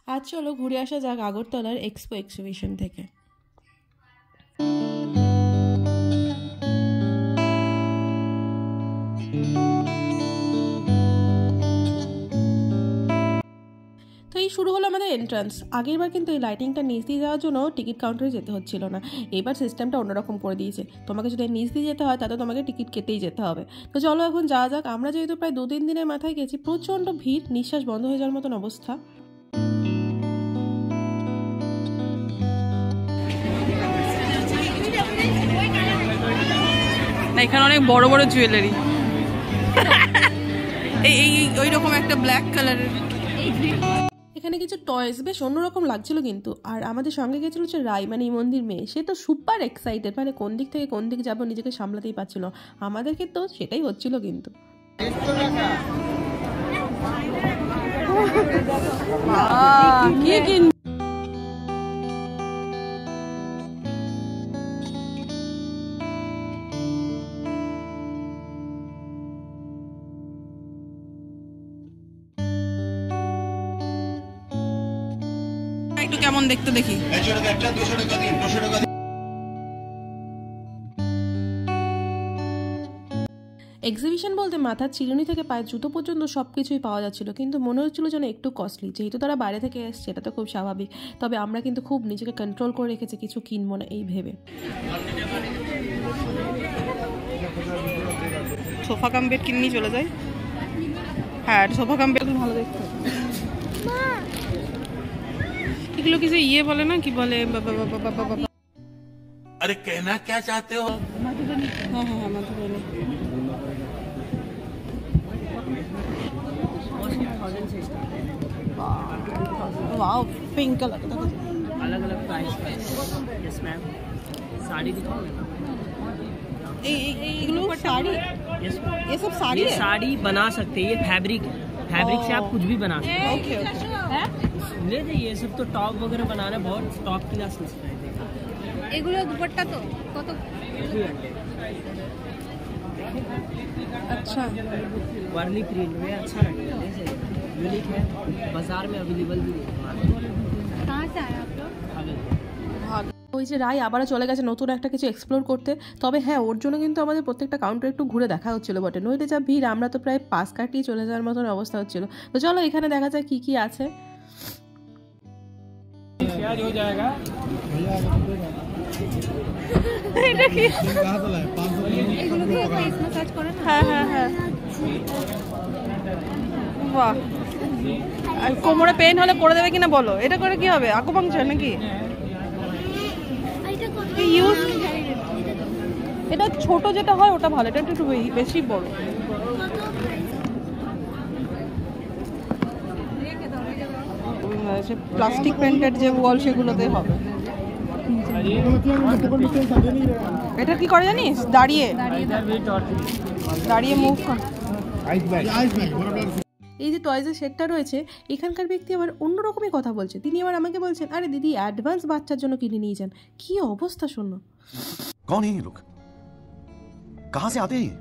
আজ চলো ঘুরে আসা যাক আগরতলার এক্সপো এক্সিবিশন থেকে। তো এই শুরু হলো আমাদের এন্ট্রান্স। আগের বার কিন্তু এই লাইটিংটা নিচ দিয়ে যাওয়ার জন্য টিকিট কাউন্টারে যেতে হচ্ছিল না, এবার সিস্টেমটা অন্যরকম করে দিয়েছে। তোমাকে যদি নিচ দিয়ে যেতে হয় তাহলে তোমাকে টিকিট কেটেই যেতে হবে। তো চলো এখন যাওয়া যাক। আমরা যেহেতু প্রায় 2-3 দিনের মাথায় গেছি, প্রচণ্ড ভিড়, নিঃশ্বাস বন্ধ হয়ে যাওয়ার মতন অবস্থা। এখানে অনেক বড় বড় জুয়েলারি, এই ওই রকম একটা ব্ল্যাক কালারের। এখানে কিছু টয়েস বেশ অন্যরকম লাগছিল কিন্তু। আর আমাদের সঙ্গে গেছিল হচ্ছে রাই, মানে এই মন্দির মেয়ে। সে তো সুপার এক্সাইটেড, মানে কোন দিক থেকে কোন দিক যাবো নিজেকে সামলাতেই পারছিল। আমাদের ক্ষেত্রেও সেটাই হচ্ছিল কিন্তু। একটু কেমন দেখতে দেখি। এক্সিবিশন বলতে মাথার চিরুনি থেকে পায়ের জুতো পর্যন্ত সবকিছুই পাওয়া যাচ্ছিল, কিন্তু মনে হচ্ছিল যেন একটু কস্টলি। যেহেতু তারা বাইরে থেকে এসছে, এটা তো খুব স্বাভাবিক। তবে আমরা কিন্তু খুব নিজেকে কন্ট্রোল করে রেখেছি কিছু কিনবো না এই ভেবে। সোফা কাম বেড কিনে চলে যাই। হ্যাঁ, সোফা কাম বেড ভালো দেখতে। এগুলো কিছু ইয়ে বলে না, কি বলে, अरे कहना क्या चाहते हो? हाँ हाँ मधुबनी। वाओ, पिंक कलर का अलग अलग प्राइस का। यस मैम, साड़ी दिखाओगे ना? साड़ी, ये सब साड़ी ये साड़ी बना सकते हैं, ये फैब्रिक है। फैब्रिक से आप कुछ भी बना सकते हैं। Okay okay. ले जाइए, ये सब तो टॉप वगैरह बनाना बहुत टॉप क्लास है। এগুলো দুপাট্টা তো কত? अच्छा, वर्ली प्रिंट में अच्छा लगेगा, यूनिक है, बाजार में अवेलेबल भी नहीं। कहाँ से आए आप लोग? ওই যে রায় আবারও চলে গেছে নতুন একটা কিছু এক্সপ্লোর করতে। তবে হ্যাঁ, ওর জন্য কিন্তু আমাদের প্রত্যেকটা কাউন্টার একটু ঘুরে দেখা হচ্ছিল বটে, নইলে যা ভিড়, আমরা তো প্রায় পাশ কাটিয়ে চলে যাওয়ার মতন অবস্থা হচ্ছিল। তো চলো এখানে দেখা যায় কি কি আছে। হ্যাঁ হ্যাঁ হ্যাঁ, বাহ। আর কোমরে পেন হলে করে দেবে কিনা বলো? এটা করে কি হবে, আকুপাংচার নাকি? এটা ছোট যেটা হয় ওটা ভালো, এটা একটু বেশি বড়। প্লাস্টিক প্রিন্টেড যে ওয়াল, সেগুলোতে হবে। এটা কি করে জানিস? দাঁড়িয়ে দাঁড়িয়ে মুভ কর। এই যে টয়েজের সেটটা রয়েছে, এখানকার ব্যক্তি আবার অন্যরকমই কথা বলছে। তিনি আবার আমাকে বলছেন, আরে দিদি, অ্যাডভান্স বাচ্চার জন্য কিনে নিয়ে যান। কি অবস্থা শোনো। कौन है ये लोग? कहाँ से आते हैं?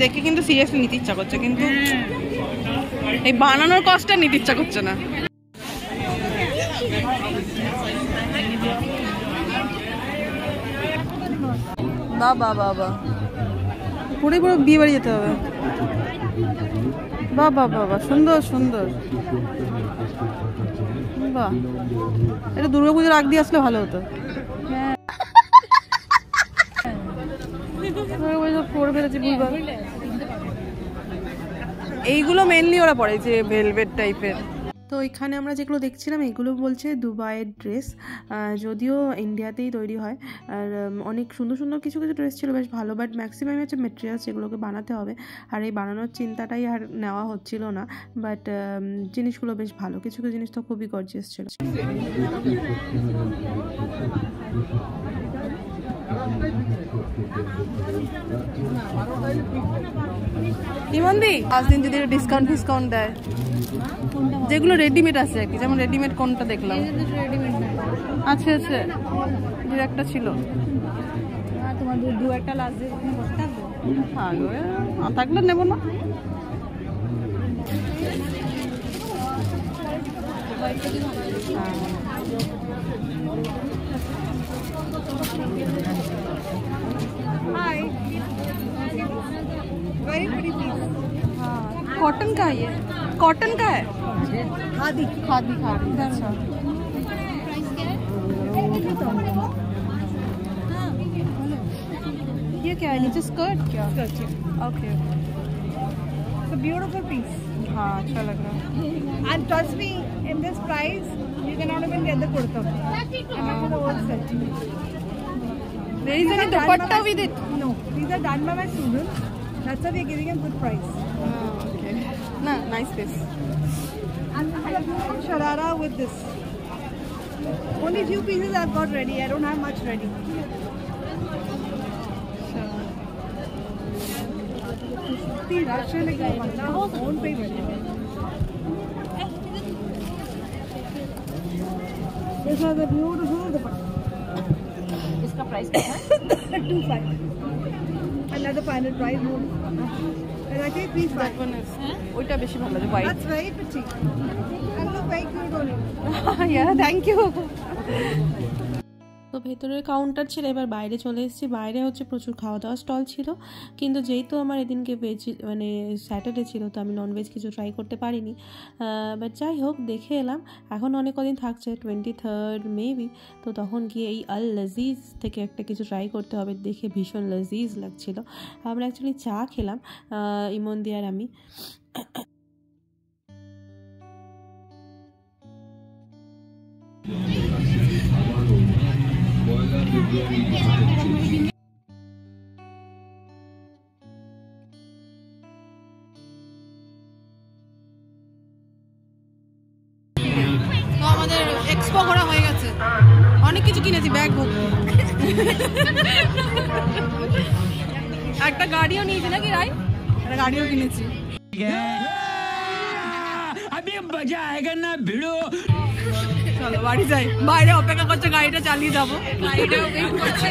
দেখে কিন্তু সিরিয়াসলি নিতে ইচ্ছা করছে, কিন্তু এই বানানোর কষ্টটা নিতে ইচ্ছা করছে না। বাবা বাবা, পুরো পুরো বিয়ে বাড়ি যেতে হবে। বাবা বাবা, সুন্দর সুন্দর। বাহ, এটা দুর্গাপুজোর আগ দিয়ে আসলে ভালো হতো। এইগুলো মেনলি ওরা পরে যে ভেলভেট টাইপের। তো এখানে আমরা যেগুলো দেখছিলাম, এগুলো বলছে দুবাইয়ের ড্রেস, যদিও ইন্ডিয়াতেই তৈরি হয়। আর অনেক সুন্দর সুন্দর কিছু কিছু ড্রেস ছিল, বেশ ভালো। বাট ম্যাক্সিমাম হচ্ছে মেটেরিয়ালস, যেগুলোকে বানাতে হবে। আর এই বানানোর চিন্তাটাই আর নেওয়া হচ্ছিল না। বাট জিনিসগুলো বেশ ভালো, কিছু কিছু জিনিস তো খুবই গর্জিয়াস ছিল। ইমন্দি, আজ দিন যদি ডিসকাউন্ট দেয়, যেগুলো রেডিমেড আছে আর কি, যেমন রেডিমেড কোনটা দেখলাম? আচ্ছা আচ্ছা, একটা ছিল। তোমার দু একটা লাস্ট দিয়ে বসে থাকবো। থাকবে না থাকলে নেবো না। कॉटन का है ये, कॉटन का है, खादी खादी खादी। अच्छा ये क्या है नीचे स्कर्ट? क्या ओके, ब्यूटीफुल पीस। हाँ अच्छा लग रहा है। And trust me, in this price, you cannot even get the kurta. And that is the whole set. There is any dupatta with it? No, these are done by my students. That's why we are giving them good price. Okay. No, nice piece. And we have beautiful sharara with this. Only few pieces I've got ready. I don't have much ready. The Russian own payment. This is a beautiful dupatta. इसका price क्या है? 2.5. Another final price more. And I take 3.5. That one is. ওইটা বেশি ভালো লাগে white. That's very pretty. And look very cute on it. Yeah, thank you. তো ভেতরের counter ছিল, এবার বাইরে চলে এসেছি। বাইরে হচ্ছে প্রচুর খাওয়া দাওয়া স্টল ছিল, কিন্তু যেহেতু আমার এদিনকে ভেজ মানে স্যাটারডে ছিল, তো আমি ননভেজ কিছু ট্রাই করতে পারিনি। বাট যাই হোক, দেখে এলাম। এখন অনেক কদিন থাকছে, 23rd মেবি, তো তখন গিয়ে এই আল লজিজ থেকে একটা কিছু ট্রাই করতে হবে। দেখে ভীষণ লজিজ লাগছিল। আমরা অ্যাকচুয়ালি চা খেলাম ইমন দিয়ে আর আমি। আমাদের এক্সপো ঘোরা হয়ে গেছে, অনেক কিছু কিনেছি, ব্যাগ ভর্তি। একটা গাড়িও নিয়েছি নাকি রাই? একটা গাড়িও কিনেছি। চলো বাড়ি যাই, বাইরে অপেক্ষা করছে, গাড়িটা চালিয়ে যাবো। গাড়িটা ওয়েট করছে।